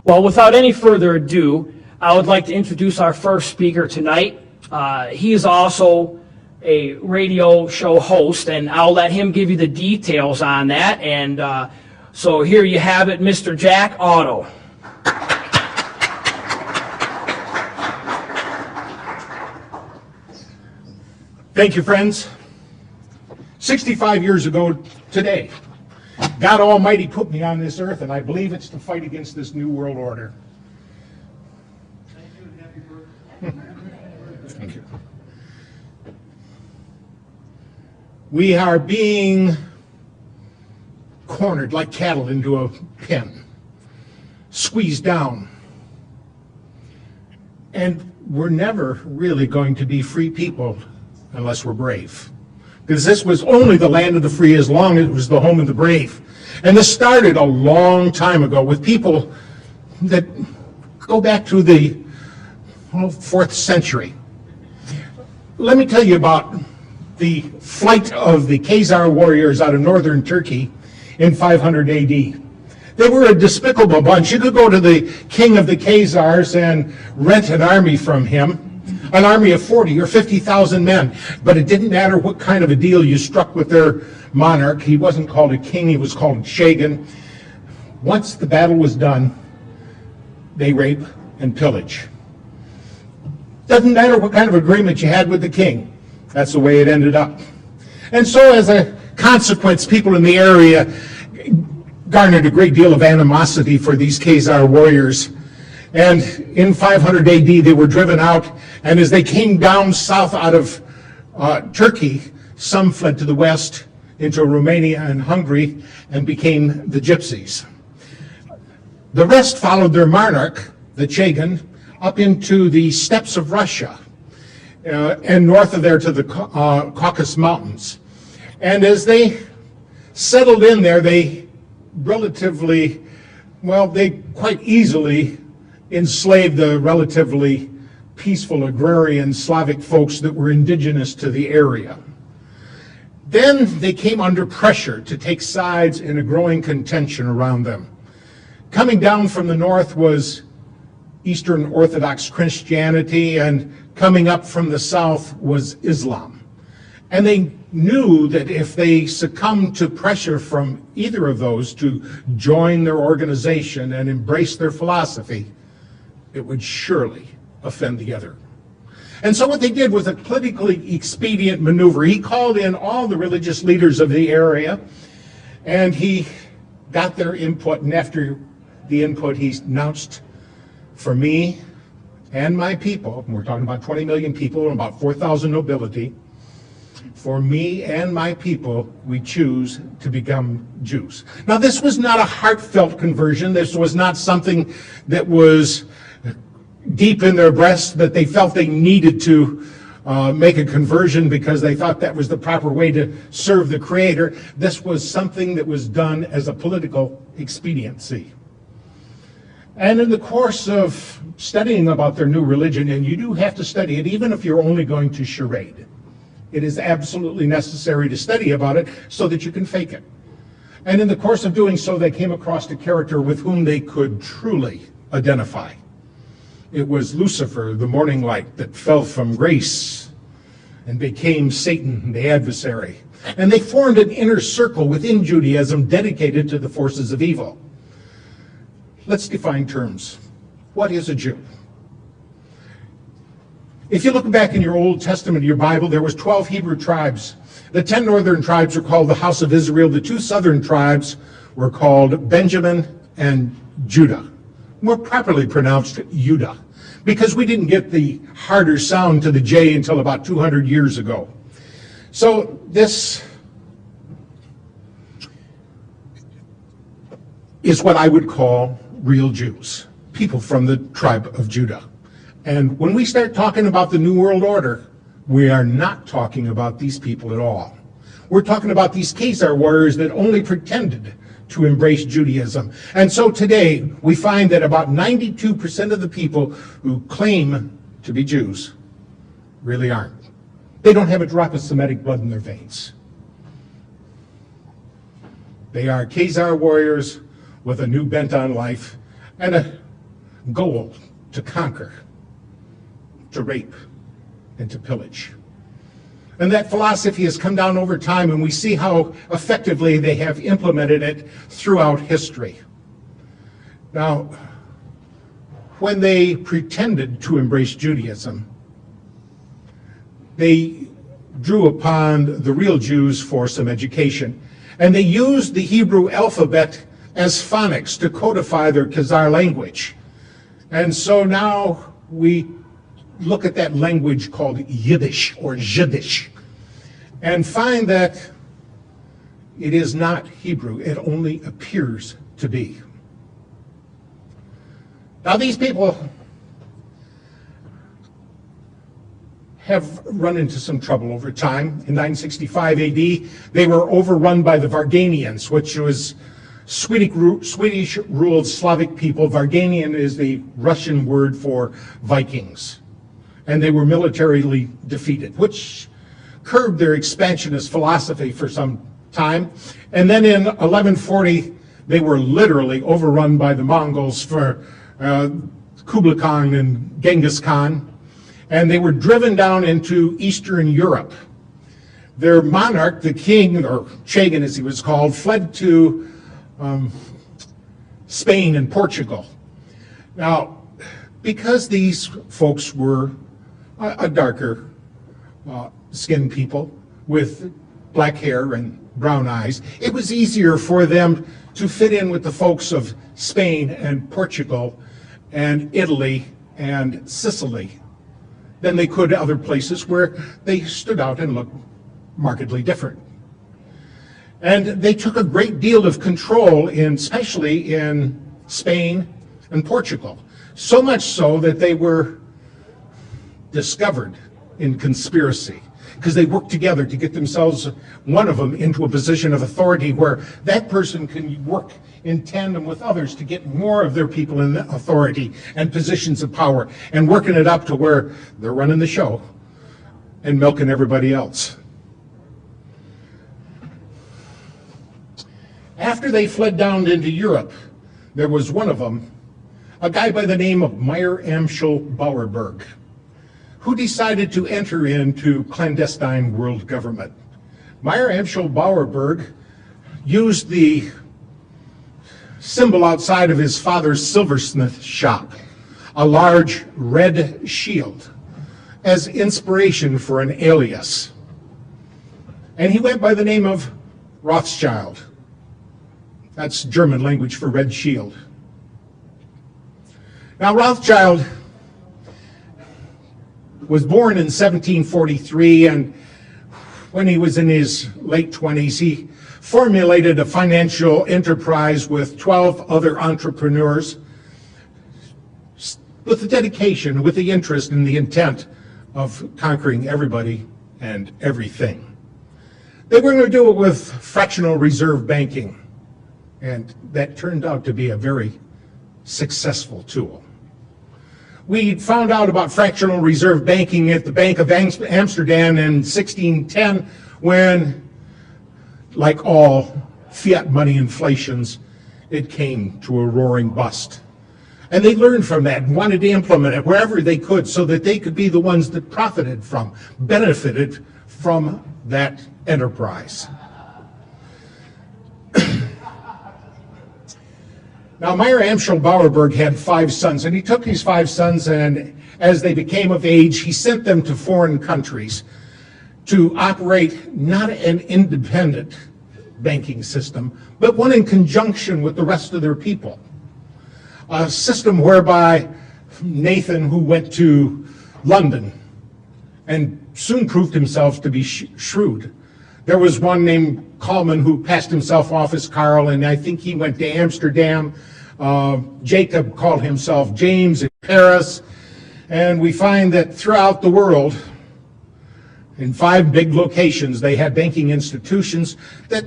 Well, without any further ado, I would like to introduce our first speaker tonight. He is also a radio show host, and I'll let him give you the details on that. And so here you have it, Mr. Jack Otto. Thank you, friends. 65 years ago today, God Almighty put me on this earth, and I believe it's to fight against this new world order. Thank you and happy birthday. Thank you. We are being cornered like cattle into a pen, squeezed down, and we're never really going to be free people unless we're brave. Because this was only the land of the free as long as it was the home of the brave. And this started a long time ago with people that go back to the 4th century. Let me tell you about the flight of the Khazar warriors out of northern Turkey in 500 AD. They were a despicable bunch. You could go to the king of the Khazars and rent an army from him. An army of 40 or 50,000 men, but it didn't matter what kind of a deal you struck with their monarch. He wasn't called a king, he was called a shagan. Once the battle was done, they rape and pillage. Doesn't matter what kind of agreement you had with the king. That's the way it ended up. And so as a consequence, people in the area garnered a great deal of animosity for these Khazar warriors. And in 500 AD, they were driven out, and as they came down south out of Turkey, some fled to the west into Romania and Hungary and became the Gypsies. The rest followed their monarch, the Chagan, up into the steppes of Russia and north of there to the Caucasus Mountains. And as they settled in there, they quite easily enslaved the relatively peaceful agrarian Slavic folks that were indigenous to the area. Then they came under pressure to take sides in a growing contention around them. Coming down from the north was Eastern Orthodox Christianity, and coming up from the south was Islam. And they knew that if they succumbed to pressure from either of those to join their organization and embrace their philosophy, it would surely offend the other. And so what they did was a politically expedient maneuver. He called in all the religious leaders of the area, and he got their input, and after the input, he announced, for me and my people, and we're talking about 20 million people and about 4,000 nobility, for me and my people, we choose to become Jews. Now, this was not a heartfelt conversion. This was not something that was deep in their breast that they felt they needed to make a conversion because they thought that was the proper way to serve the Creator. This was something that was done as a political expediency. And in the course of studying about their new religion, and you do have to study it, even if you're only going to charade, it is absolutely necessary to study about it so that you can fake it. And in the course of doing so, they came across a character with whom they could truly identify. It was Lucifer, the morning light, that fell from grace and became Satan, the adversary. And they formed an inner circle within Judaism dedicated to the forces of evil. Let's define terms. What is a Jew? If you look back in your Old Testament, your Bible, there was 12 Hebrew tribes. The 10 northern tribes were called the house of Israel. The 2 southern tribes were called Benjamin and Judah. More properly pronounced Judah, because we didn't get the harder sound to the J until about 200 years ago. So this is what I would call real Jews, people from the tribe of Judah. And when we start talking about the New World Order, we are not talking about these people at all. We're talking about these Khazar warriors that only pretended to embrace Judaism. And so today, we find that about 92% of the people who claim to be Jews really aren't. They don't have a drop of Semitic blood in their veins. They are Khazar warriors with a new bent on life and a goal to conquer, to rape, and to pillage. And that philosophy has come down over time, and we see how effectively they have implemented it throughout history. Now, when they pretended to embrace Judaism, they drew upon the real Jews for some education, and they used the Hebrew alphabet as phonics to codify their Khazar language. And so now we look at that language called Yiddish or Jiddish and find that it is not Hebrew. It only appears to be. Now these people have run into some trouble over time. In 965 AD, they were overrun by the Varganians, which was Swedish-ruled Slavic people. Varganian is the Russian word for Vikings. And they were militarily defeated, which curbed their expansionist philosophy for some time. And then in 1140, they were literally overrun by the Mongols for Kublai Khan and Genghis Khan. And they were driven down into Eastern Europe. Their monarch, the king, or Chagan as he was called, fled to Spain and Portugal. Now, because these folks were a darker skinned people with black hair and brown eyes, it was easier for them to fit in with the folks of Spain and Portugal and Italy and Sicily than they could other places where they stood out and looked markedly different. And they took a great deal of control, especially in Spain and Portugal, so much so that they were discovered in conspiracy, because they worked together to get themselves, one of them, into a position of authority where that person can work in tandem with others to get more of their people in authority and positions of power, and working it up to where they're running the show and milking everybody else. After they fled down into Europe, there was one of them, a guy by the name of Meyer Amschel Bauerberg, who decided to enter into clandestine world government. Meyer Amschel Bauerberg used the symbol outside of his father's silversmith shop, a large red shield, as inspiration for an alias. And he went by the name of Rothschild. That's German language for red shield. Now, Rothschild was born in 1743, and when he was in his late 20s, he formulated a financial enterprise with 12 other entrepreneurs with the dedication, with the interest and the intent of conquering everybody and everything. They were going to do it with fractional reserve banking, and that turned out to be a very successful tool. We found out about fractional reserve banking at the Bank of Amsterdam in 1610 when, like all fiat money inflations, it came to a roaring bust. And they learned from that and wanted to implement it wherever they could so that they could be the ones that benefited from that enterprise. Now, Meyer Amschel Bauerberg had 5 sons, and he took his 5 sons, and as they became of age, he sent them to foreign countries to operate not an independent banking system, but one in conjunction with the rest of their people. A system whereby Nathan, who went to London and soon proved himself to be shrewd. There was one named Kalman who passed himself off as Carl, and I think he went to Amsterdam. Jacob called himself James in Paris. And we find that throughout the world, in 5 big locations, they had banking institutions that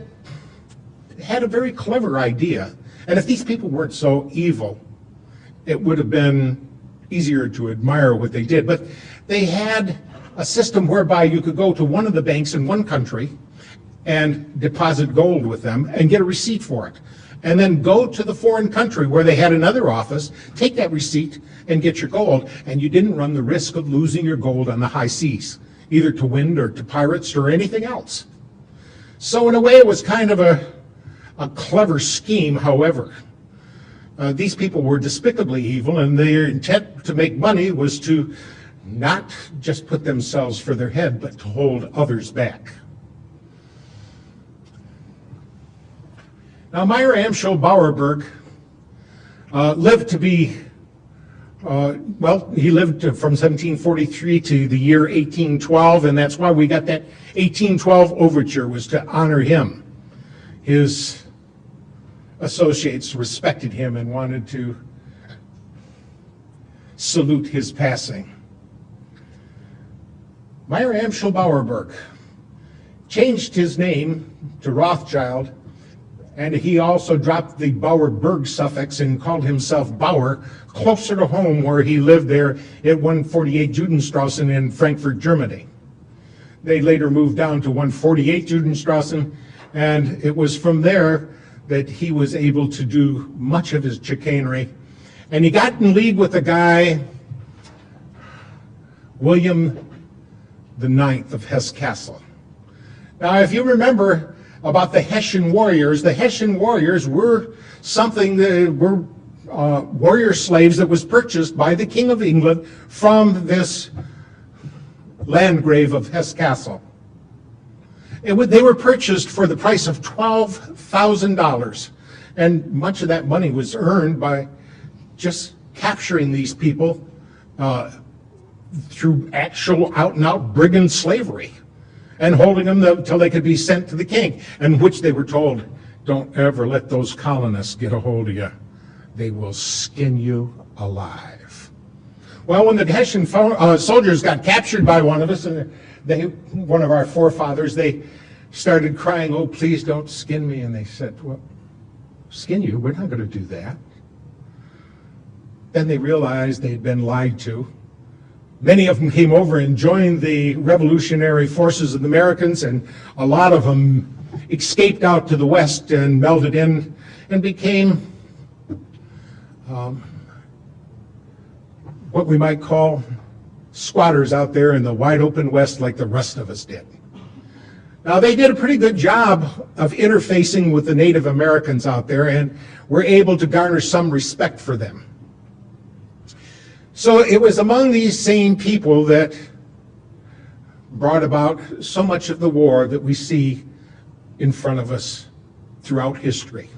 had a very clever idea. And if these people weren't so evil, it would have been easier to admire what they did. But they had a system whereby you could go to one of the banks in one country and deposit gold with them and get a receipt for it. and then go to the foreign country where they had another office, take that receipt, and get your gold. And you didn't run the risk of losing your gold on the high seas, either to wind or to pirates or anything else. So in a way, it was kind of a clever scheme, however. These people were despicably evil, and their intent to make money was to not just put themselves for their head, but to hold others back. Now, Meyer Amschel Bauerberg lived to be, he lived from 1743 to the year 1812, and that's why we got that 1812 overture, was to honor him. His associates respected him and wanted to salute his passing. Meyer Amschel Bauerberg changed his name to Rothschild, and he also dropped the Bauerberg suffix and called himself Bauer, closer to home where he lived there at 148 Judenstrassen in Frankfurt, Germany. They later moved down to 148 Judenstrassen, and it was from there that he was able to do much of his chicanery. And he got in league with a guy, William the Ninth of Hesse-Kassel. Now, if you remember about the Hessian warriors were something that were warrior slaves that was purchased by the King of England from this Landgrave of Hesse-Kassel. They were purchased for the price of $12,000, and much of that money was earned by just capturing these people through actual out-and-out brigand slavery and holding them until they could be sent to the king, and which they were told, don't ever let those colonists get a hold of you. They will skin you alive. Well, when the Hessian soldiers got captured by one of us, and one of our forefathers, they started crying, oh, please don't skin me. And they said, well, skin you? We're not going to do that. Then they realized they'd been lied to. Many of them came over and joined the revolutionary forces of the Americans, and a lot of them escaped out to the West and melded in and became what we might call squatters out there in the wide open West, like the rest of us did. Now, they did a pretty good job of interfacing with the Native Americans out there and were able to garner some respect for them. So it was among these same people that brought about so much of the war that we see in front of us throughout history.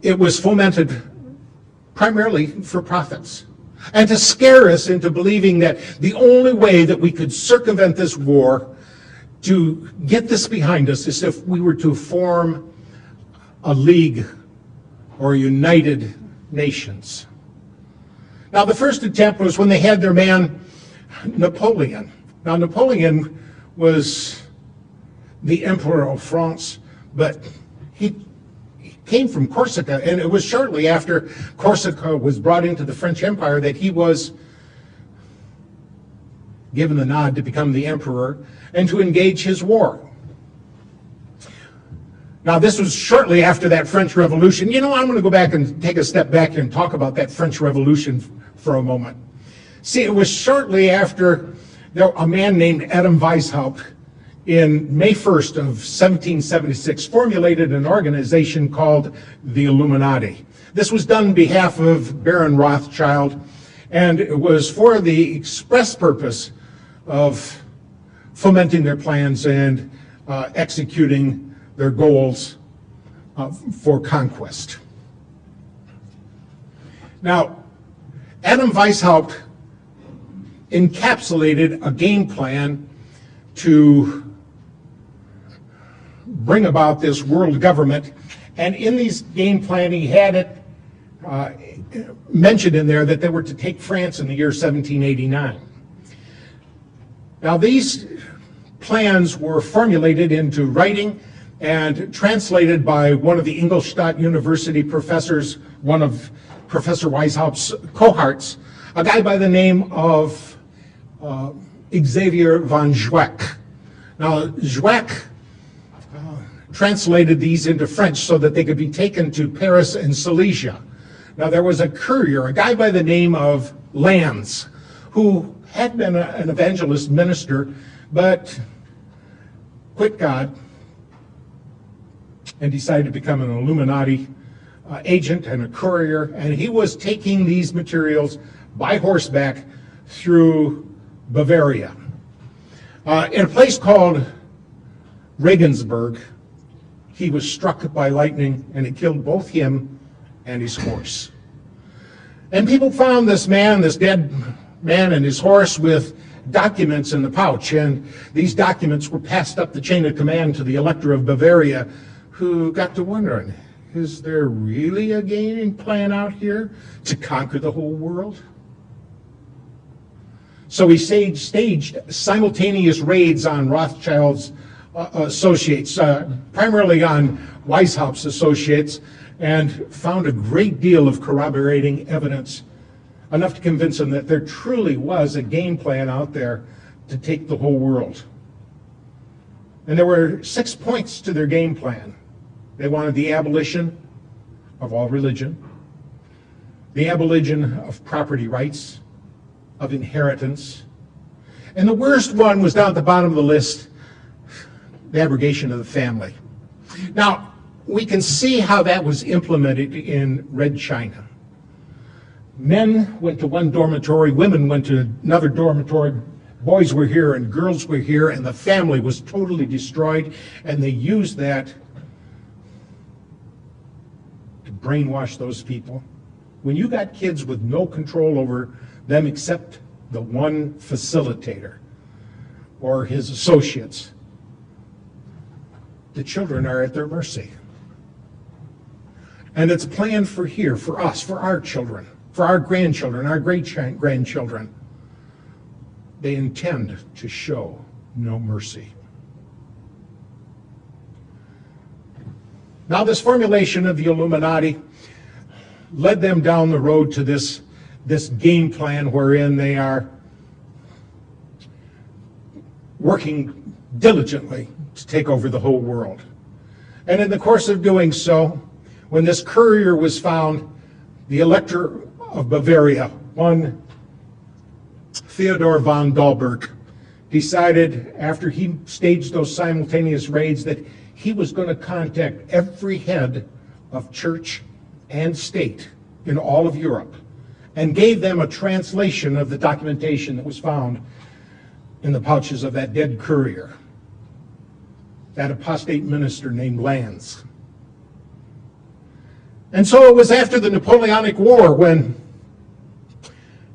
It was fomented primarily for profits, and to scare us into believing that the only way that we could circumvent this war, to get this behind us, is if we were to form a league or United Nations. Now, the first attempt was when they had their man Napoleon. Now, Napoleon was the Emperor of France, but he came from Corsica, and it was shortly after Corsica was brought into the French Empire that he was given the nod to become the emperor and to engage his war. Now, this was shortly after that French Revolution. You know, I'm going to go back and take a step back and talk about that French Revolution for a moment. See, it was shortly after a man named Adam Weishaupt, in May 1st of 1776, formulated an organization called the Illuminati. This was done on behalf of Baron Rothschild, and it was for the express purpose of fomenting their plans and executing their goals for conquest. Now, Adam Weishaupt encapsulated a game plan to bring about this world government, and in these game plan he had it mentioned in there that they were to take France in the year 1789. Now, these plans were formulated into writing and translated by one of the Ingolstadt University professors, one of Professor Weishaupt's cohorts, a guy by the name of Xavier von Zweck. Now, Zweck translated these into French so that they could be taken to Paris and Silesia. Now, there was a courier, a guy by the name of Lannes, who had been an evangelist minister, but quit God and decided to become an Illuminati agent and a courier, and he was taking these materials by horseback through Bavaria. In a place called Regensburg, he was struck by lightning, and it killed both him and his horse. And people found this man, this dead man, and his horse with documents in the pouch, and these documents were passed up the chain of command to the Elector of Bavaria, who got to wondering, is there really a game plan out here to conquer the whole world? So he staged simultaneous raids on Rothschild's associates, primarily on Weishaupt's associates, and found a great deal of corroborating evidence, enough to convince him that there truly was a game plan out there to take the whole world. And there were 6 points to their game plan. They wanted the abolition of all religion, the abolition of property rights, of inheritance, and the worst one was down at the bottom of the list, the abrogation of the family. Now, we can see how that was implemented in Red China. Men went to one dormitory, women went to another dormitory, boys were here and girls were here, and the family was totally destroyed, and they used that to brainwash those people. When you got kids with no control over them except the one facilitator or his associates, the children are at their mercy. And it's planned for here, for us, for our children, for our grandchildren, our great-grandchildren. They intend to show no mercy. Now, this formulation of the Illuminati led them down the road to this game plan wherein they are working diligently to take over the whole world. And in the course of doing so, when this courier was found, the Elector of Bavaria, one Theodor von Dalberg, decided after he staged those simultaneous raids that he was going to contact every head of church and state in all of Europe and gave them a translation of the documentation that was found in the pouches of that dead courier, that apostate minister named Lannes. And so it was after the Napoleonic War when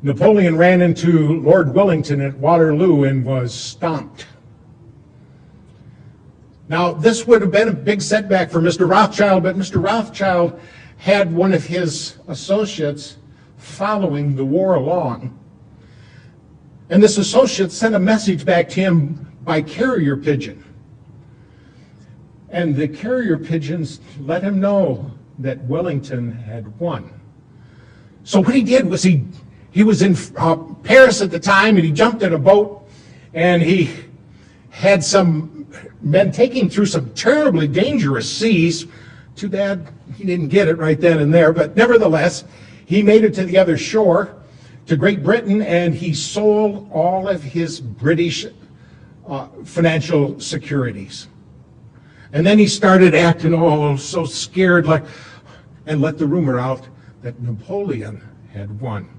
Napoleon ran into Lord Wellington at Waterloo and was stomped. Now, this would have been a big setback for Mr. Rothschild, but Mr. Rothschild had one of his associates following the war along. And this associate sent a message back to him by carrier pigeon. And the carrier pigeons let him know that Wellington had won. So what he did was he was in Paris at the time, and he jumped in a boat, and he had some men taking through some terribly dangerous seas. Too bad he didn't get it right then and there, but nevertheless, he made it to the other shore, to Great Britain, and he sold all of his British financial securities. And then he started acting so scared, and let the rumor out that Napoleon had won.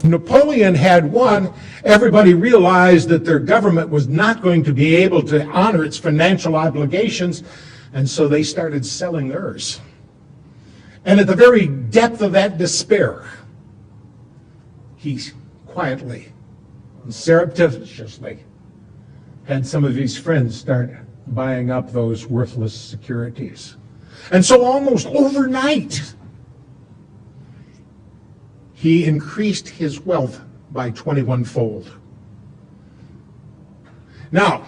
Napoleon had won. Everybody realized that their government was not going to be able to honor its financial obligations, and so they started selling theirs. And at the very depth of that despair, he quietly and surreptitiously had some of his friends start buying up those worthless securities. And so almost overnight, he increased his wealth by 21-fold. Now,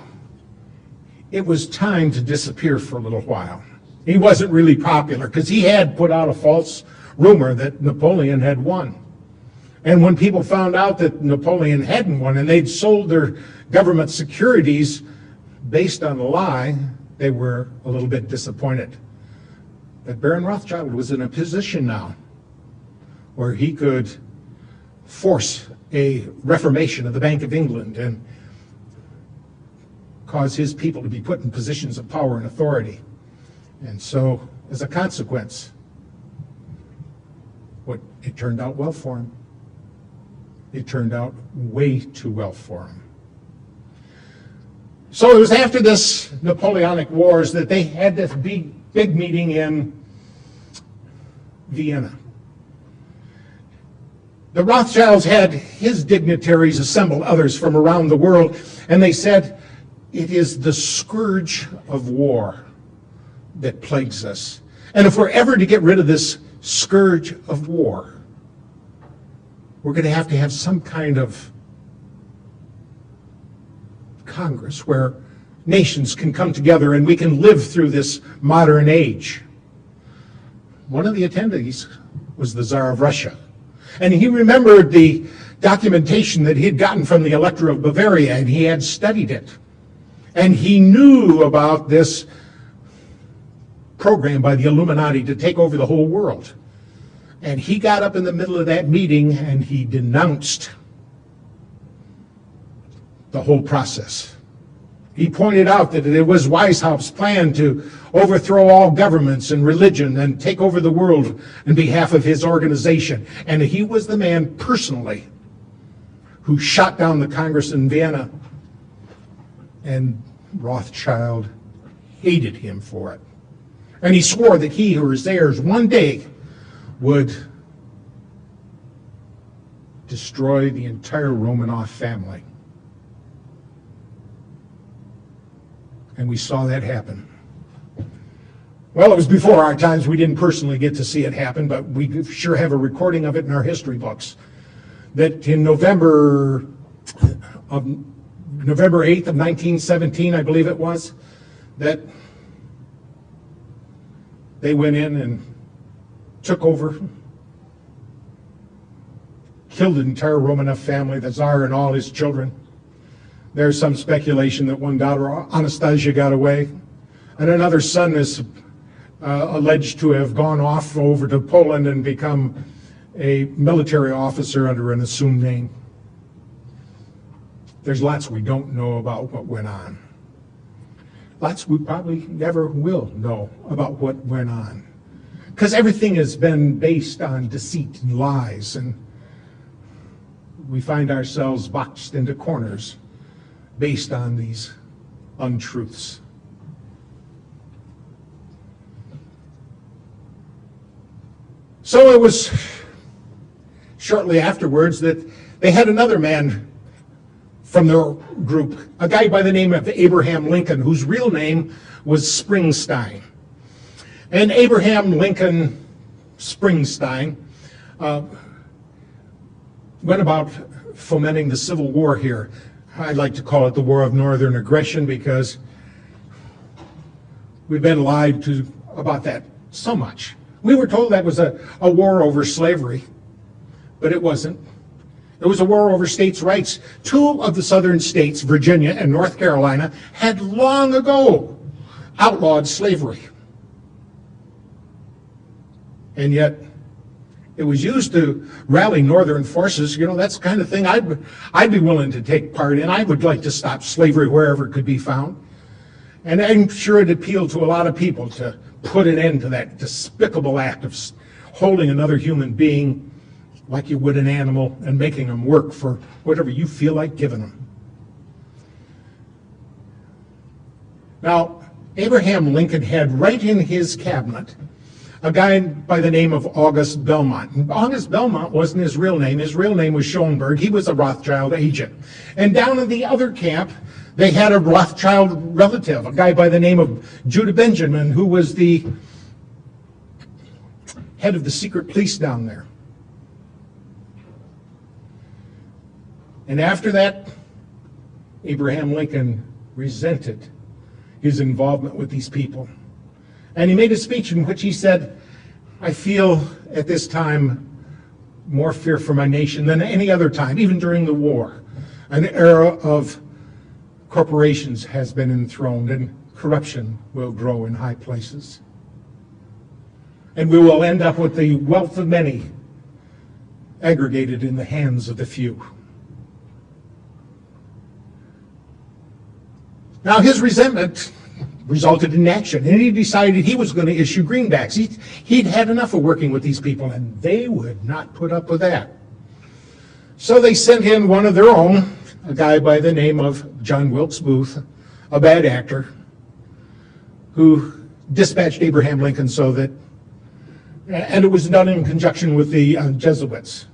it was time to disappear for a little while. He wasn't really popular because he had put out a false rumor that Napoleon had won. And when people found out that Napoleon hadn't won and they'd sold their government securities based on a lie, they were a little bit disappointed. But Baron Rothschild was in a position now where he could force a reformation of the Bank of England and cause his people to be put in positions of power and authority. And so, as a consequence, it turned out well for him. It turned out way too well for him. So it was after this Napoleonic Wars that they had this big meeting in Vienna. The Rothschilds had his dignitaries assemble, others from around the world, and they said, it is the scourge of war that plagues us. And if we're ever to get rid of this scourge of war, we're going to have some kind of Congress where nations can come together and we can live through this modern age. One of the attendees was the Tsar of Russia. And he remembered the documentation that he had gotten from the Elector of Bavaria, and he had studied it. And he knew about this program by the Illuminati to take over the whole world. And he got up in the middle of that meeting and he denounced the whole process. He pointed out that it was Weishaupt's plan to overthrow all governments and religion and take over the world on behalf of his organization. And he was the man personally who shot down the Congress in Vienna. And Rothschild hated him for it. And he swore that he or his heirs one day would destroy the entire Romanov family. And we saw that happen. Well, it was before our times. We didn't personally get to see it happen, but we sure have a recording of it in our history books. That in November 8th of 1917, I believe it was, that they went in and took over, killed the entire Romanov family, the Tsar and all his children. There's some speculation that one daughter, Anastasia, got away, and another son is alleged to have gone off over to Poland and become a military officer under an assumed name. There's lots we don't know about what went on. Lots we probably never will know about what went on. Because everything has been based on deceit and lies, and we find ourselves boxed into corners based on these untruths. So it was shortly afterwards that they had another man from their group, a guy by the name of Abraham Lincoln, whose real name was Springsteen. And Abraham Lincoln Springsteen went about fomenting the Civil War here. I'd like to call it the War of Northern Aggression because we've been lied to about that so much. We were told that was a war over slavery, but it wasn't. It was a war over states' rights. Two of the southern states, Virginia and North Carolina, had long ago outlawed slavery. And yet, it was used to rally northern forces. You know, that's the kind of thing I'd be willing to take part in. I would like to stop slavery wherever it could be found. And I'm sure it appealed to a lot of people to put an end to that despicable act of holding another human being like you would an animal and making them work for whatever you feel like giving them. Now, Abraham Lincoln had right in his cabinet a guy by the name of August Belmont. And August Belmont wasn't his real name. His real name was Schoenberg. He was a Rothschild agent. And down in the other camp, they had a Rothschild relative, a guy by the name of Judah Benjamin, who was the head of the secret police down there. And after that, Abraham Lincoln resented his involvement with these people. And he made a speech in which he said, I feel at this time more fear for my nation than any other time, even during the war. An era of corporations has been enthroned, and corruption will grow in high places. And we will end up with the wealth of many aggregated in the hands of the few. Now his resentment resulted in action, and he decided he was going to issue greenbacks. He'd had enough of working with these people, and they would not put up with that. So they sent in one of their own, a guy by the name of John Wilkes Booth, a bad actor, who dispatched Abraham Lincoln and it was done in conjunction with the Jesuits.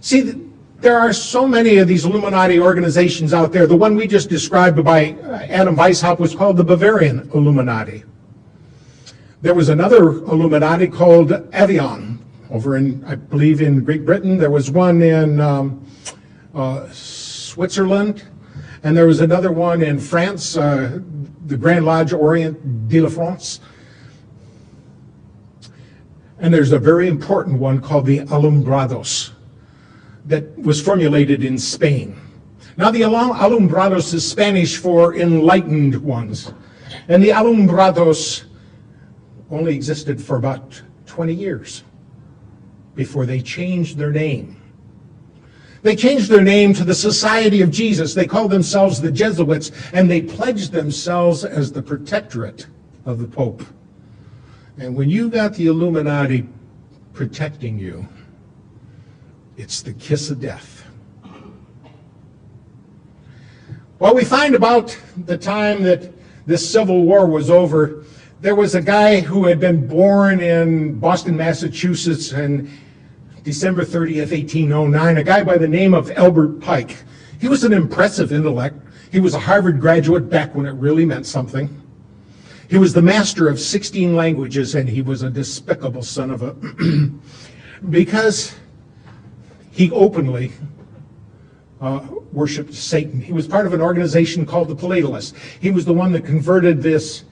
See, there are so many of these Illuminati organizations out there. The one we just described by Adam Weishaupt was called the Bavarian Illuminati. There was another Illuminati called Avion over in, I believe, in Great Britain. There was one in Switzerland, and there was another one in France, the Grand Lodge Orient de la France. And there's a very important one called the Alumbrados that was formulated in Spain. Now the Alumbrados is Spanish for enlightened ones. And the Alumbrados only existed for about 20 years before they changed their name. They changed their name to the Society of Jesus. They called themselves the Jesuits, and they pledged themselves as the protectorate of the Pope. And when you got the Illuminati protecting you, it's the kiss of death. Well, we find about the time that this Civil War was over, there was a guy who had been born in Boston, Massachusetts on December 30th, 1809, a guy by the name of Albert Pike. He was an impressive intellect. He was a Harvard graduate back when it really meant something. He was the master of 16 languages, and he was a despicable son of a... because he openly worshipped Satan. He was part of an organization called the Palatalists. He was the one that converted this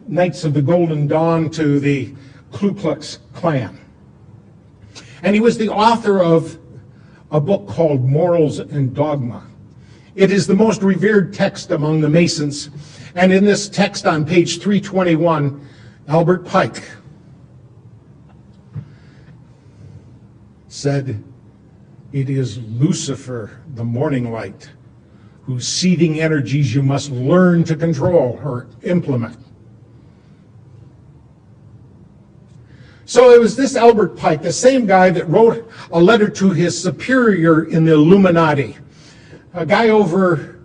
Knights of the Golden Dawn to the Ku Klux Klan. And he was the author of a book called Morals and Dogma. It is the most revered text among the Masons. And in this text on page 321, Albert Pike said, "It is Lucifer, the morning light, whose seething energies you must learn to control or implement." So it was this Albert Pike, the same guy that wrote a letter to his superior in the Illuminati, a guy over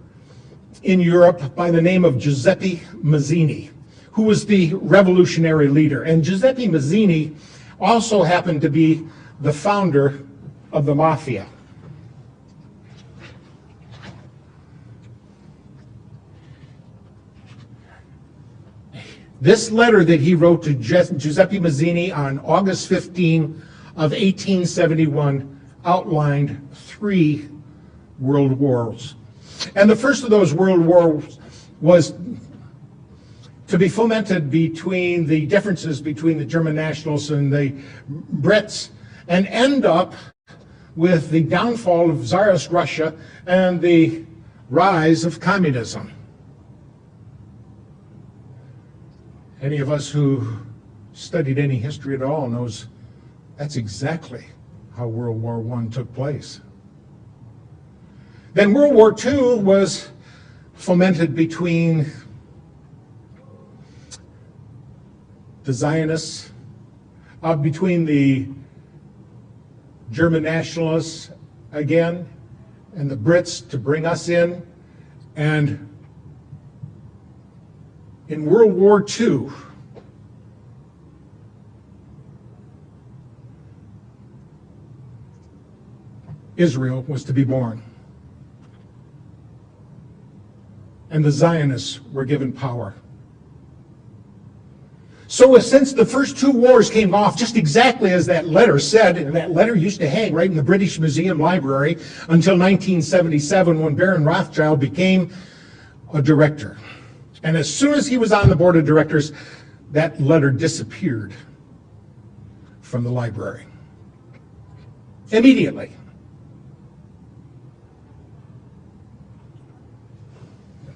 in Europe by the name of Giuseppe Mazzini, who was the revolutionary leader. And Giuseppe Mazzini also happened to be the founder of the mafia. This letter that he wrote to Giuseppe Mazzini on August 15 of 1871 outlined 3 world wars. And the first of those world wars was to be fomented between the differences between the German nationals and the Brits, and end up with the downfall of Tsarist Russia and the rise of communism. Any of us who studied any history at all knows that's exactly how World War I took place. Then World War II was fomented between the Zionists, between the German nationalists again, and the Brits to bring us in. And in World War II, Israel was to be born. And the Zionists were given power. So since the first 2 wars came off just exactly as that letter said, and that letter used to hang right in the British Museum Library until 1977 when Baron Rothschild became a director. And as soon as he was on the board of directors, that letter disappeared from the library. Immediately.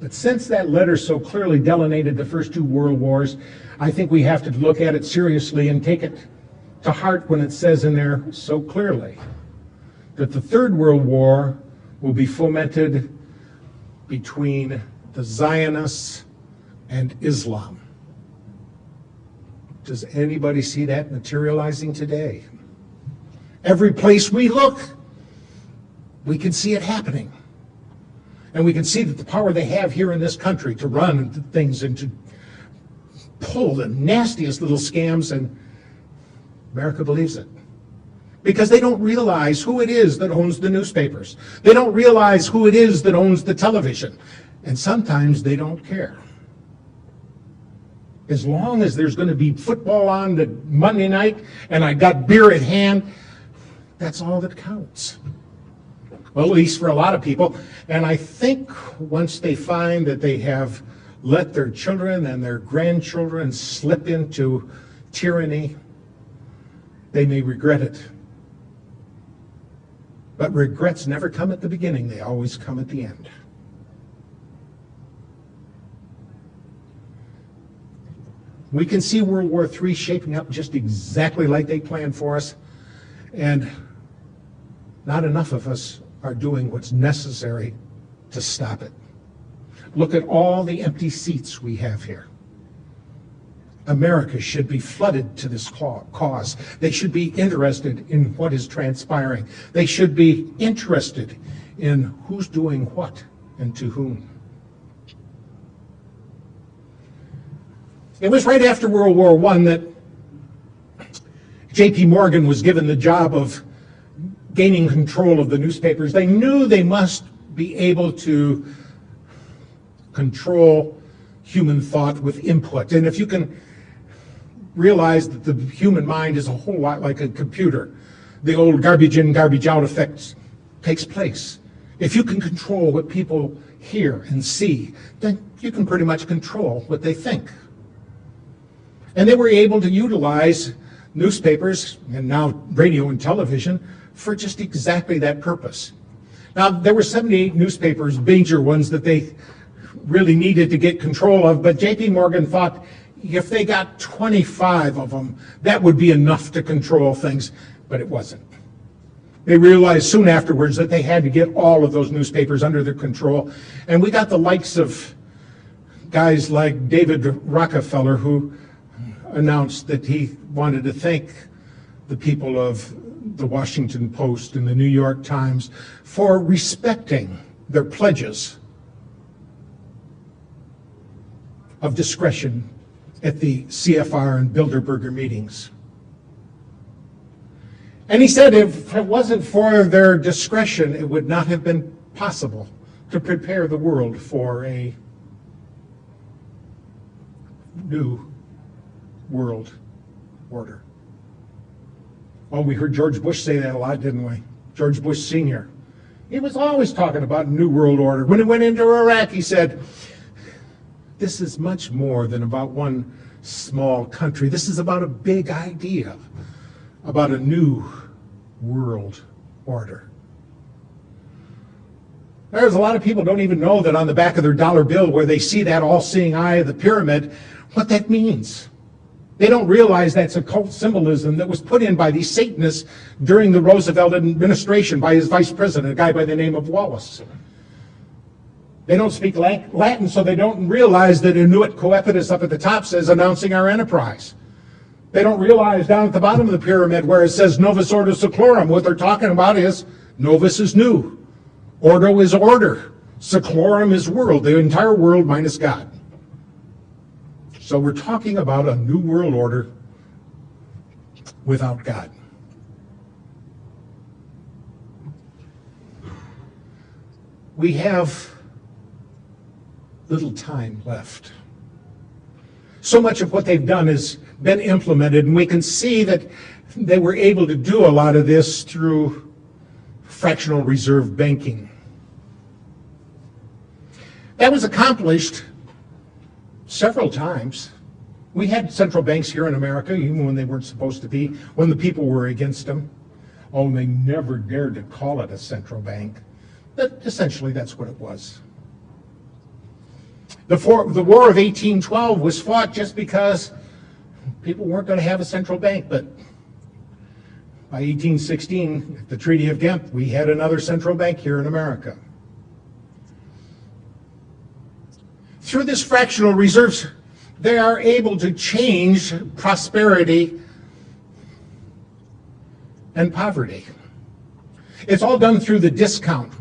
But since that letter so clearly delineated the first two world wars, I think we have to look at it seriously and take it to heart when it says in there so clearly that the Third World War will be fomented between the Zionists and Islam. Does anybody see that materializing today? Every place we look, we can see it happening. And we can see that the power they have here in this country to run things and to pull the nastiest little scams, and America believes it. Because they don't realize who it is that owns the newspapers. They don't realize who it is that owns the television. And sometimes they don't care. As long as there's going to be football on the Monday night and I got beer at hand, that's all that counts. Well, at least for a lot of people. And I think once they find that they have let their children and their grandchildren slip into tyranny, they may regret it. But regrets never come at the beginning, they always come at the end. We can see World War III shaping up just exactly like they planned for us, and not enough of us are doing what's necessary to stop it. Look at all the empty seats we have here. America should be flooded to this cause. They should be interested in what is transpiring. They should be interested in who's doing what and to whom. It was right after World War I that J.P. Morgan was given the job of gaining control of the newspapers. They knew they must be able to control human thought with input. And if you can realize that the human mind is a whole lot like a computer, the old garbage in, garbage out effect takes place. If you can control what people hear and see, then you can pretty much control what they think. And they were able to utilize newspapers and now radio and television for just exactly that purpose. Now, there were 78 newspapers, major ones, that they really needed to get control of, but J.P. Morgan thought if they got 25 of them, that would be enough to control things, but it wasn't. They realized soon afterwards that they had to get all of those newspapers under their control, and we got the likes of guys like David Rockefeller, who announced that he wanted to thank the people of the Washington Post and the New York Times for respecting their pledges of discretion at the CFR and Bilderberger meetings. And he said if it wasn't for their discretion, it would not have been possible to prepare the world for a new world order. Well, we heard George Bush say that a lot, didn't we? George Bush Sr. He was always talking about new world order. When he went into Iraq, he said, this is much more than about one small country. This is about a big idea, about a new world order. There's a lot of people don't even know that on the back of their dollar bill, where they see that all-seeing eye of the pyramid, what that means. They don't realize that's a cult symbolism that was put in by these Satanists during the Roosevelt administration by his vice president, a guy by the name of Wallace. They don't speak Latin, so they don't realize that Inuit Coepitus up at the top says announcing our enterprise. They don't realize down at the bottom of the pyramid where it says Novus Ordo Seclorum, what they're talking about is Novus is new, Ordo is order, Seclorum is world, the entire world minus God. So we're talking about a new world order without God. We have little time left. So much of what they've done has been implemented, and we can see that they were able to do a lot of this through fractional reserve banking. That was accomplished several times. We had central banks here in America, even when they weren't supposed to be, when the people were against them. Oh, and they never dared to call it a central bank. But essentially, that's what it was. The War of 1812 was fought just because people weren't going to have a central bank, but by 1816, at the Treaty of Ghent, we had another central bank here in America. Through this fractional reserves, they are able to change prosperity and poverty. It's all done through the discount.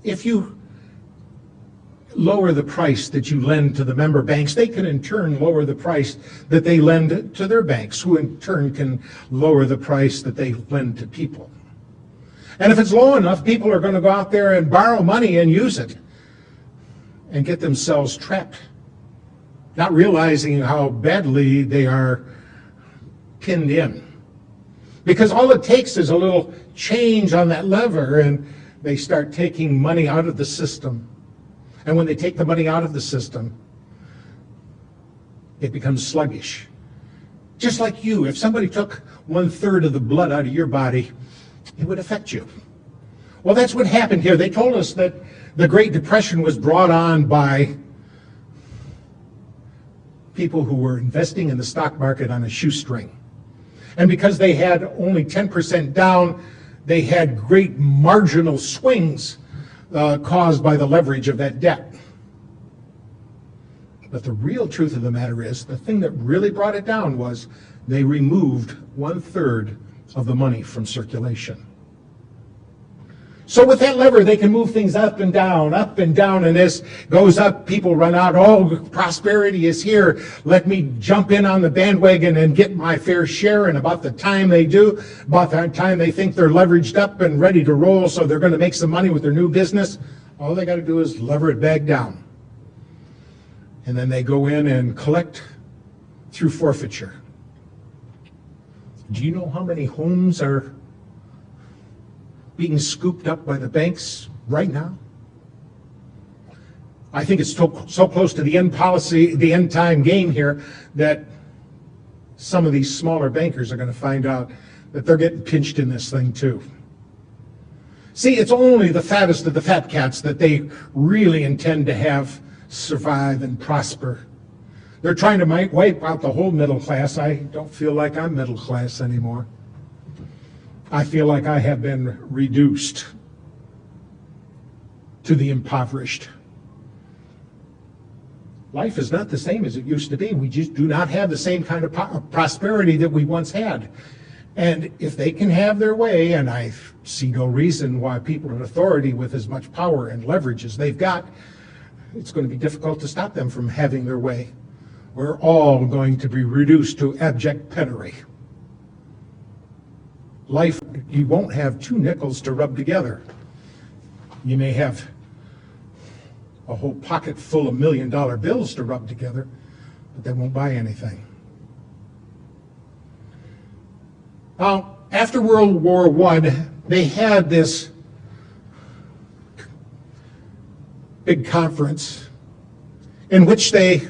If you lower the price that you lend to the member banks, they can in turn lower the price that they lend to their banks, who in turn can lower the price that they lend to people. And if it's low enough, people are going to go out there and borrow money and use it and get themselves trapped, not realizing how badly they are pinned in. Because all it takes is a little change on that lever and they start taking money out of the system. And when they take the money out of the system, it becomes sluggish. Just like you, if somebody took 1/3 of the blood out of your body, it would affect you. Well, that's what happened here. They told us that the Great Depression was brought on by people who were investing in the stock market on a shoestring. And because they had only 10% down, they had great marginal swings caused by the leverage of that debt. But the real truth of the matter is, the thing that really brought it down was they removed 1/3 of the money from circulation. So with that lever, they can move things up and down, and this goes up, people run out, oh, prosperity is here, let me jump in on the bandwagon and get my fair share, and about the time they do, about the time they think they're leveraged up and ready to roll, so they're going to make some money with their new business, all they got to do is lever it back down. And then they go in and collect through forfeiture. Do you know how many homes are being scooped up by the banks right now? I think it's so close to the end policy, the end time game here, that some of these smaller bankers are going to find out that they're getting pinched in this thing too. See, it's only the fattest of the fat cats that they really intend to have survive and prosper. They're trying to wipe out the whole middle class. I don't feel like I'm middle class anymore. I feel like I have been reduced to the impoverished. Life is not the same as it used to be. We just do not have the same kind of prosperity that we once had. And if they can have their way, and I see no reason why people in authority with as much power and leverage as they've got, it's going to be difficult to stop them from having their way. We're all going to be reduced to abject penury. Life, you won't have 2 nickels to rub together. You may have a whole pocket full of $1 million bills to rub together, but they won't buy anything. Now, after World War I, they had this big conference in which they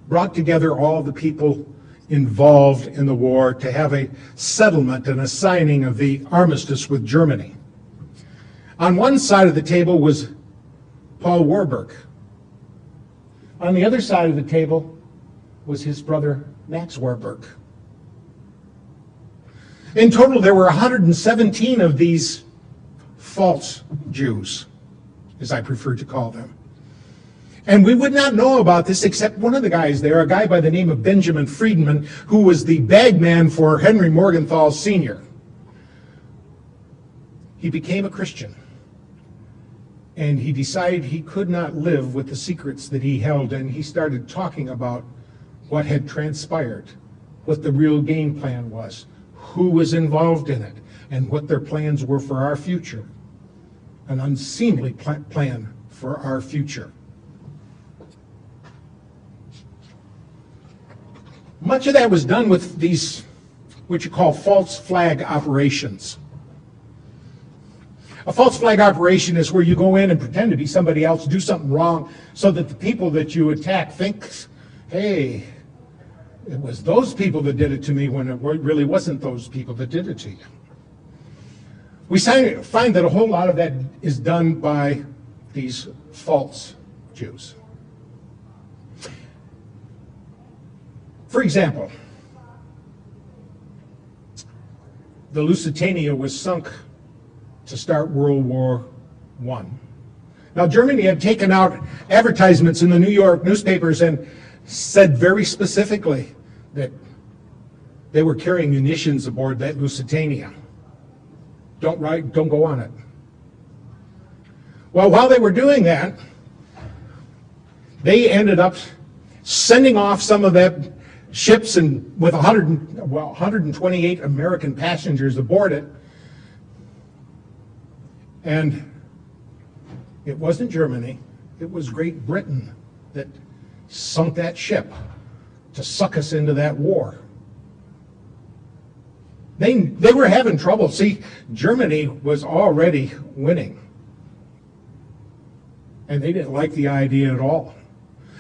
brought together all the people involved in the war to have a settlement and a signing of the armistice with Germany. On one side of the table was Paul Warburg. On the other side of the table was his brother Max Warburg. In total, there were 117 of these false Jews, as I prefer to call them. And we would not know about this except one of the guys there, a guy by the name of Benjamin Friedman, who was the bagman for Henry Morgenthau Sr. He became a Christian, and he decided he could not live with the secrets that he held, and he started talking about what had transpired, what the real game plan was, who was involved in it, and what their plans were for our future. An unseemly plan for our future. Much of that was done with these, what you call false flag operations. A false flag operation is where you go in and pretend to be somebody else, do something wrong, so that the people that you attack think, hey, it was those people that did it to me, when it really wasn't those people that did it to you. we find that a whole lot of that is done by these false Jews. For example, the Lusitania was sunk to start World War I. Now, Germany had taken out advertisements in the New York newspapers and said very specifically that they were carrying munitions aboard that Lusitania. Don't go on it. Well, while they were doing that, they ended up sending off some of that ships and with 128 American passengers aboard it. And it wasn't Germany, it was Great Britain that sunk that ship to suck us into that war. They were having trouble. See, Germany was already winning. And they didn't like the idea at all.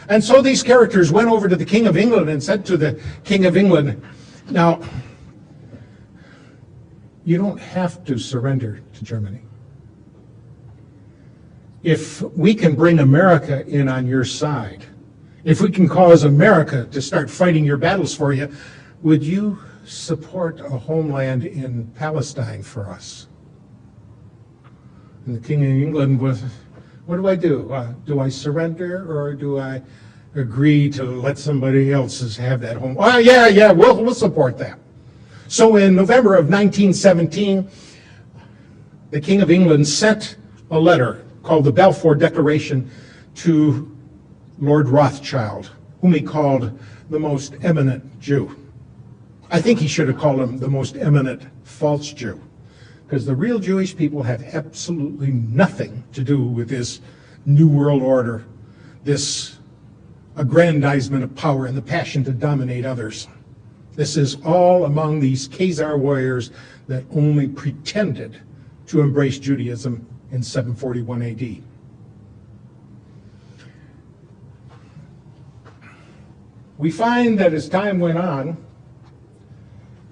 And so these characters went over to the King of England and said to the King of England, now, you don't have to surrender to Germany. If we can bring America in on your side, if we can cause America to start fighting your battles for you, would you support a homeland in Palestine for us? And the King of England was, what do I do? Do I surrender or do I agree to let somebody else have that home? Oh, yeah, we'll support that. So in November of 1917, the King of England sent a letter called the Balfour Declaration to Lord Rothschild, whom he called the most eminent Jew. I think he should have called him the most eminent false Jew, because the real Jewish people have absolutely nothing to do with this New World Order, this aggrandizement of power and the passion to dominate others. This is all among these Khazar warriors that only pretended to embrace Judaism in 741 AD. We find that as time went on,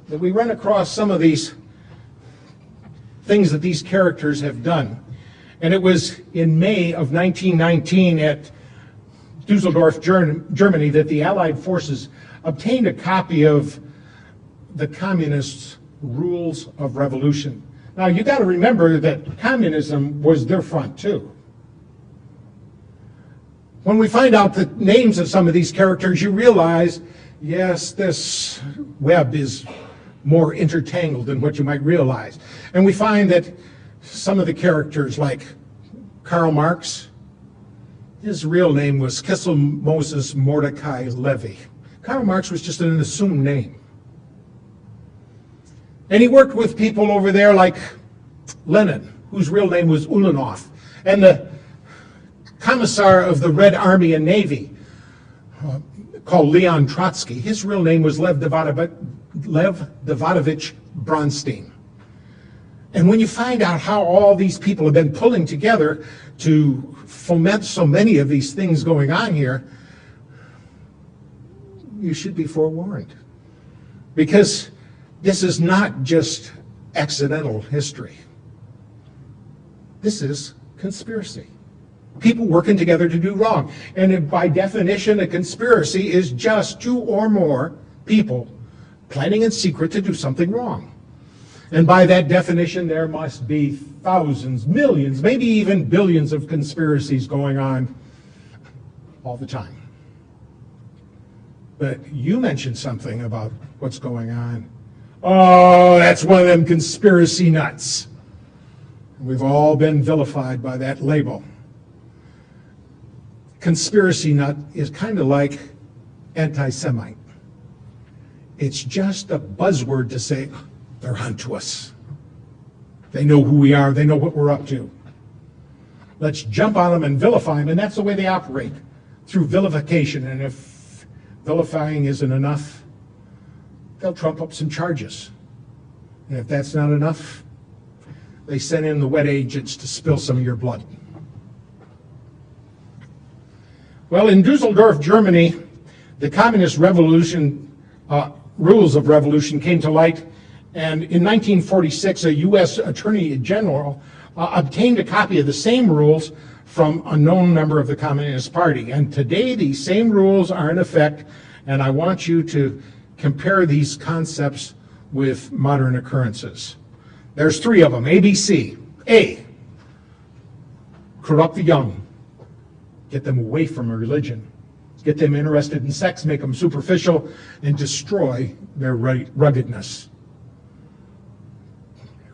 that we run across some of these things that these characters have done. And it was in May of 1919 at Dusseldorf, Germany, that the Allied forces obtained a copy of the Communists' Rules of Revolution. Now, you got to remember that communism was their front, too. When we find out the names of some of these characters, you realize, yes, this web is more intertangled than what you might realize. And we find that some of the characters, like Karl Marx, his real name was Kissel Moses Mordecai Levy. Karl Marx was just an assumed name. And he worked with people over there like Lenin, whose real name was Ulanov, and the commissar of the Red Army and Navy, called Leon Trotsky. His real name was Lev Davidovich Bronstein. And when you find out how all these people have been pulling together to foment so many of these things going on here, you should be forewarned. Because this is not just accidental history. This is conspiracy. People working together to do wrong. And by definition, a conspiracy is just two or more people planning in secret to do something wrong. And by that definition, there must be thousands, millions, maybe even billions of conspiracies going on all the time. But you mentioned something about what's going on. Oh, that's one of them conspiracy nuts. We've all been vilified by that label. Conspiracy nut is kind of like anti-Semite. It's just a buzzword to say, they're onto us. They know who we are. They know what we're up to. Let's jump on them and vilify them. And that's the way they operate, through vilification. And if vilifying isn't enough, they'll trump up some charges. And if that's not enough, they send in the wet agents to spill some of your blood. Well, in Dusseldorf, Germany, the communist revolution, rules of revolution came to light And in 1946, a U.S. Attorney General obtained a copy of the same rules from a known member of the Communist Party. And today, these same rules are in effect, and I want you to compare these concepts with modern occurrences. There's three of them, ABC. A, corrupt the young, get them away from religion, get them interested in sex, make them superficial, and destroy their ruggedness.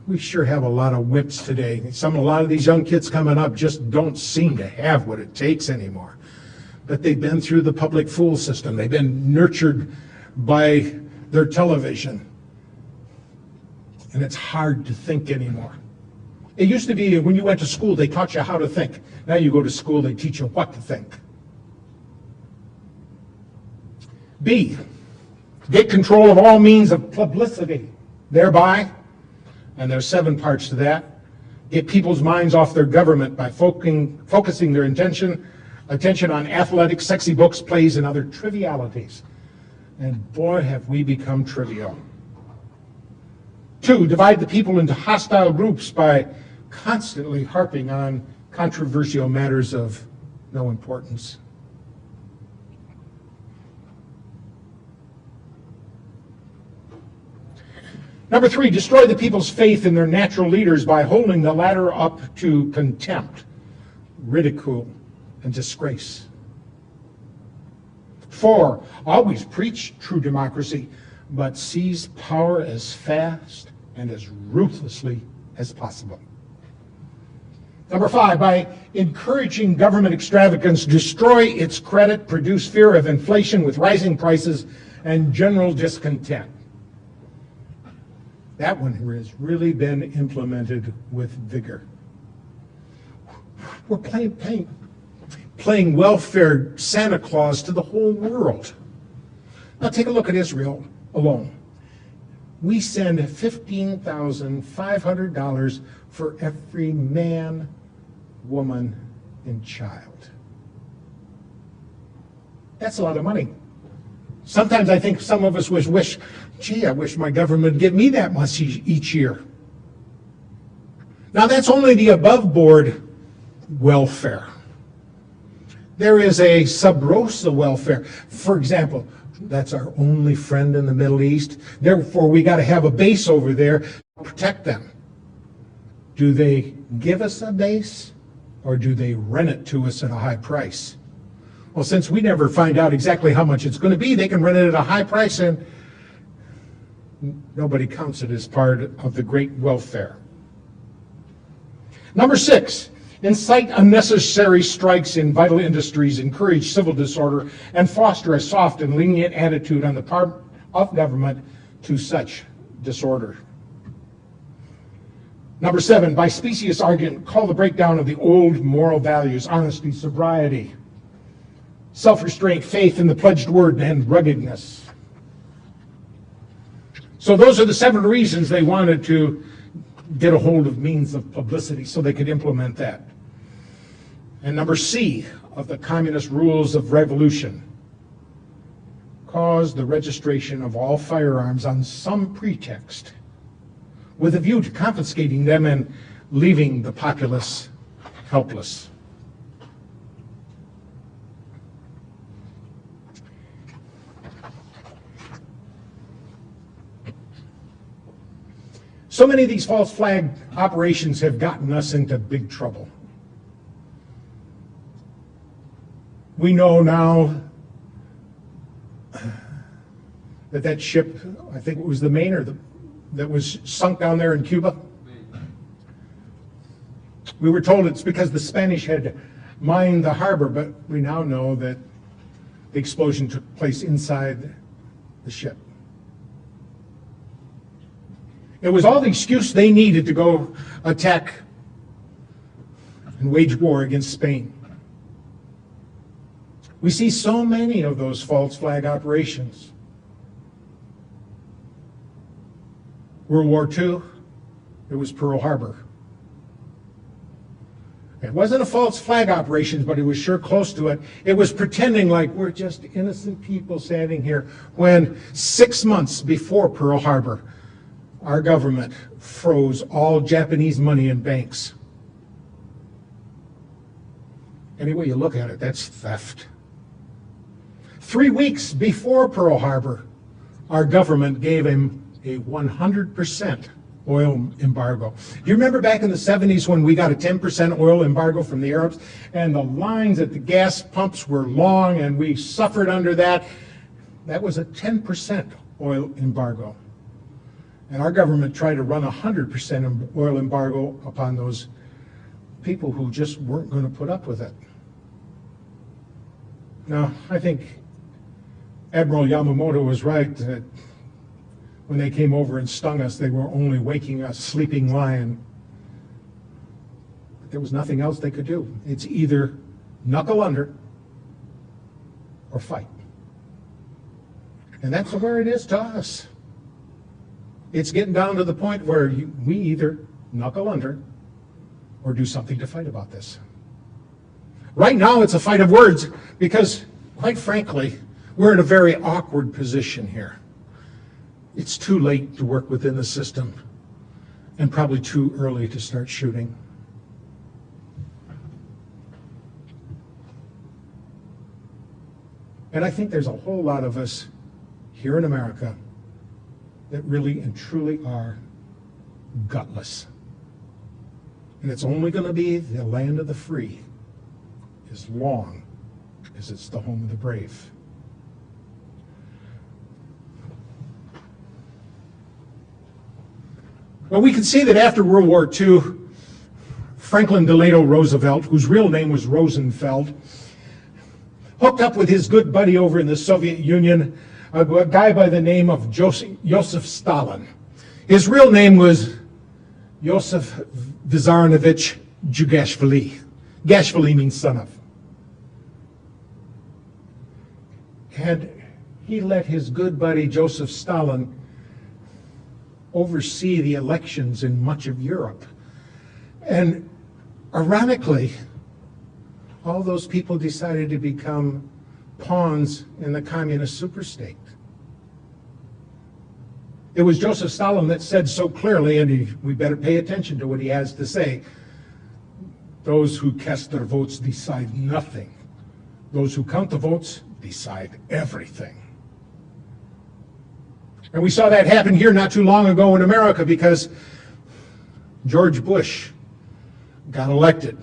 We sure have a lot of whips today. A lot of these young kids coming up just don't seem to have what it takes anymore. But they've been through the public fool system. They've been nurtured by their television. And it's hard to think anymore. It used to be when you went to school, they taught you how to think. Now you go to school, they teach you what to think. B, get control of all means of publicity, thereby, and there's 7 parts to that, get people's minds off their government by focusing their attention on athletics, sexy books, plays, and other trivialities. And boy, have we become trivial. 2, divide the people into hostile groups by constantly harping on controversial matters of no importance. Number 3, destroy the people's faith in their natural leaders by holding the latter up to contempt, ridicule, and disgrace. 4, always preach true democracy, but seize power as fast and as ruthlessly as possible. Number 5, by encouraging government extravagance, destroy its credit, produce fear of inflation with rising prices and general discontent. That one has really been implemented with vigor. We're playing welfare Santa Claus to the whole world. Now take a look at Israel alone. We send $15,500 for every man, woman, and child. That's a lot of money. Sometimes I think some of us wish, gee, I wish my government would give me that much each year. Now that's only the above board welfare. There is a sub rosa welfare. For example, that's our only friend in the Middle East. Therefore, we got to have a base over there to protect them. Do they give us a base or do they rent it to us at a high price? Well, since we never find out exactly how much it's going to be, they can rent it at a high price and nobody counts it as part of the great welfare. Number 6, incite unnecessary strikes in vital industries, encourage civil disorder, and foster a soft and lenient attitude on the part of government to such disorder. Number 7, by specious argument, call the breakdown of the old moral values, honesty, sobriety, self-restraint, faith in the pledged word, and ruggedness. So those are the 7 reasons they wanted to get a hold of means of publicity so they could implement that. And number C of the communist rules of revolution, cause the registration of all firearms on some pretext with a view to confiscating them and leaving the populace helpless. So many of these false flag operations have gotten us into big trouble. We know now that ship, I think it was the Maine, that was sunk down there in Cuba. We were told it's because the Spanish had mined the harbor, but we now know that the explosion took place inside the ship. It was all the excuse they needed to go attack and wage war against Spain. We see so many of those false flag operations. World War II, it was Pearl Harbor. It wasn't a false flag operation, but it was sure close to it. It was pretending like we're just innocent people standing here when 6 months before Pearl Harbor, our government froze all Japanese money in banks. Any way you look at it, that's theft. 3 weeks before Pearl Harbor, our government gave him a 100% oil embargo. Do you remember back in the 70s when we got a 10% oil embargo from the Arabs, and the lines at the gas pumps were long and we suffered under that? That was a 10% oil embargo. And our government tried to run a 100% oil embargo upon those people who just weren't going to put up with it. Now, I think Admiral Yamamoto was right that when they came over and stung us, they were only waking a sleeping lion. But there was nothing else they could do. It's either knuckle under or fight. And that's where it is to us. It's getting down to the point where we either knuckle under or do something to fight about this. Right now, it's a fight of words because, quite frankly, we're in a very awkward position here. It's too late to work within the system and probably too early to start shooting. And I think there's a whole lot of us here in America that really and truly are gutless. And it's only going to be the land of the free as long as it's the home of the brave. Well, we can see that after World War II, Franklin Delano Roosevelt, whose real name was Rosenfeld, hooked up with his good buddy over in the Soviet Union, a guy by the name of Joseph Stalin. His real name was Joseph Vissarionovich Jugashvili. Gashvili means son of. And he let his good buddy Joseph Stalin oversee the elections in much of Europe. And ironically, all those people decided to become pawns in the communist superstate. It was Joseph Stalin that said so clearly, and we better pay attention to what he has to say, those who cast their votes decide nothing. Those who count the votes decide everything. And we saw that happen here not too long ago in America because George Bush got elected.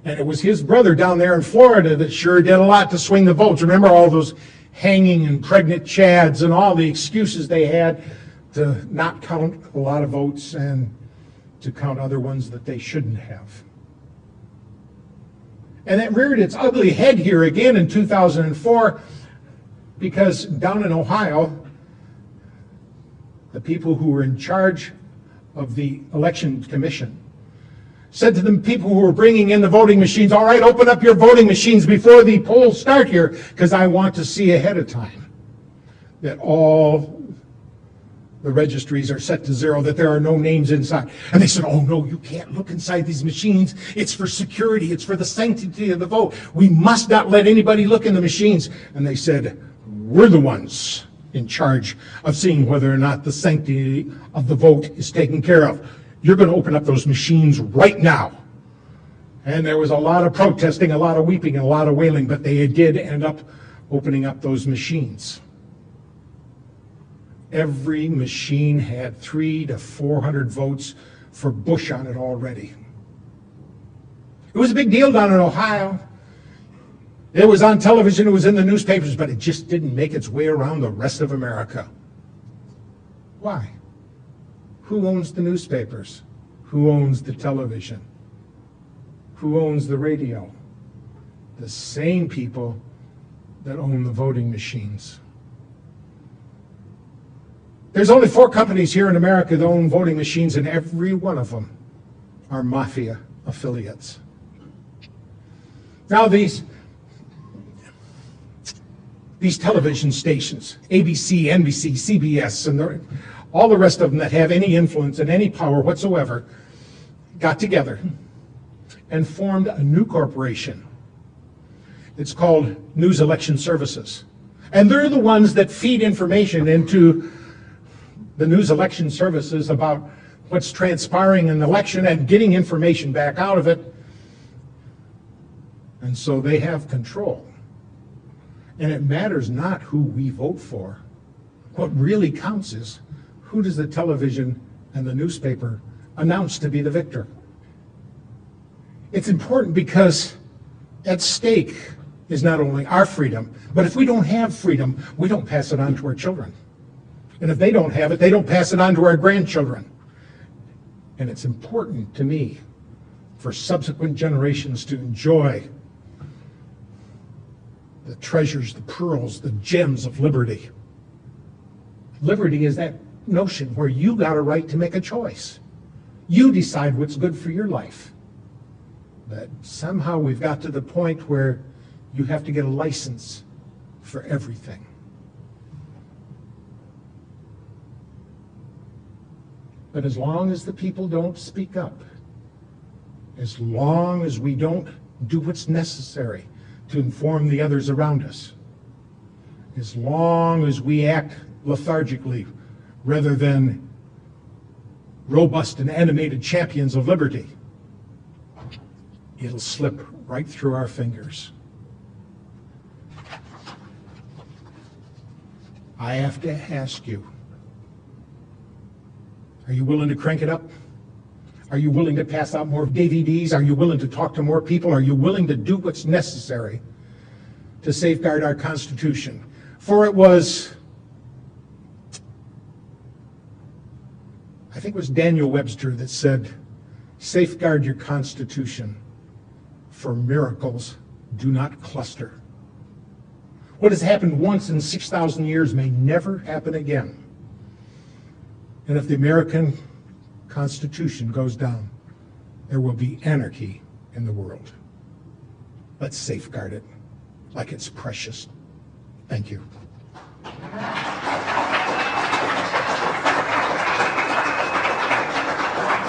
And it was his brother down there in Florida that sure did a lot to swing the votes. Remember all those hanging and pregnant chads and all the excuses they had to not count a lot of votes and to count other ones that they shouldn't have. And that reared its ugly head here again in 2004 because down in Ohio, the people who were in charge of the election commission said to the people who were bringing in the voting machines, all right, open up your voting machines before the polls start here, because I want to see ahead of time that all the registries are set to zero, that there are no names inside. And they said, oh no, you can't look inside these machines. It's for security. It's for the sanctity of the vote. We must not let anybody look in the machines. And they said, we're the ones in charge of seeing whether or not the sanctity of the vote is taken care of. You're going to open up those machines right now. And there was a lot of protesting, a lot of weeping, and a lot of wailing, but they did end up opening up those machines. Every machine had 300 to 400 votes for Bush on it already. It was a big deal down in Ohio. It was on television, it was in the newspapers, but it just didn't make its way around the rest of America. Why? Who owns the newspapers? Who owns the television? Who owns the radio? The same people that own the voting machines. There's only 4 companies here in America that own voting machines, and every one of them are mafia affiliates. Now these television stations, ABC, NBC, CBS, and all the rest of them that have any influence and any power whatsoever, got together and formed a new corporation. It's called News Election Services. And they're the ones that feed information into the news election services about what's transpiring in the election and getting information back out of it. And so they have control. And it matters not who we vote for. What really counts is who does the television and the newspaper announce to be the victor. It's important because at stake is not only our freedom, but if we don't have freedom, we don't pass it on to our children. And if they don't have it, they don't pass it on to our grandchildren. And it's important to me for subsequent generations to enjoy the treasures, the pearls, the gems of liberty. Liberty is that notion where you got a right to make a choice. You decide what's good for your life. But somehow we've got to the point where you have to get a license for everything. But as long as the people don't speak up, as long as we don't do what's necessary to inform the others around us, as long as we act lethargically rather than robust and animated champions of liberty, it'll slip right through our fingers. I have to ask you, are you willing to crank it up? Are you willing to pass out more DVDs? Are you willing to talk to more people? Are you willing to do what's necessary to safeguard our Constitution? For it was, I think it was Daniel Webster that said, safeguard your Constitution, for miracles do not cluster. What has happened once in 6,000 years may never happen again. And if the American Constitution goes down, there will be anarchy in the world. Let's safeguard it like it's precious. Thank you.